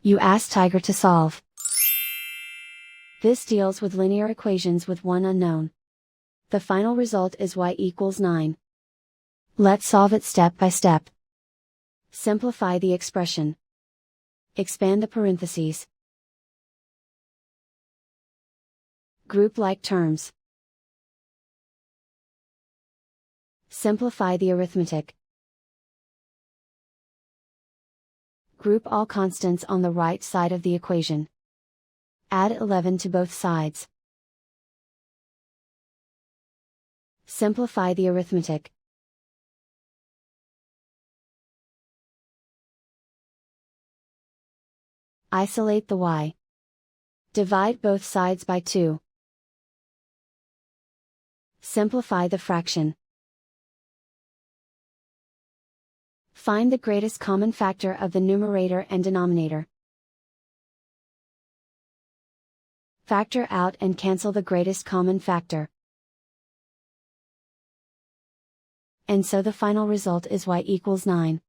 You ask Tiger to solve. This deals with linear equations with one unknown. The final result is y equals 9. Let's solve it step by step. Simplify the expression. Expand the parentheses. Group like terms. Simplify the arithmetic. Group all constants on the right side of the equation. Add 11 to both sides. Simplify the arithmetic. Isolate the y. Divide both sides by 2. Simplify the fraction. Find the greatest common factor of the numerator and denominator. Factor out and cancel the greatest common factor. And so the final result is y equals 9.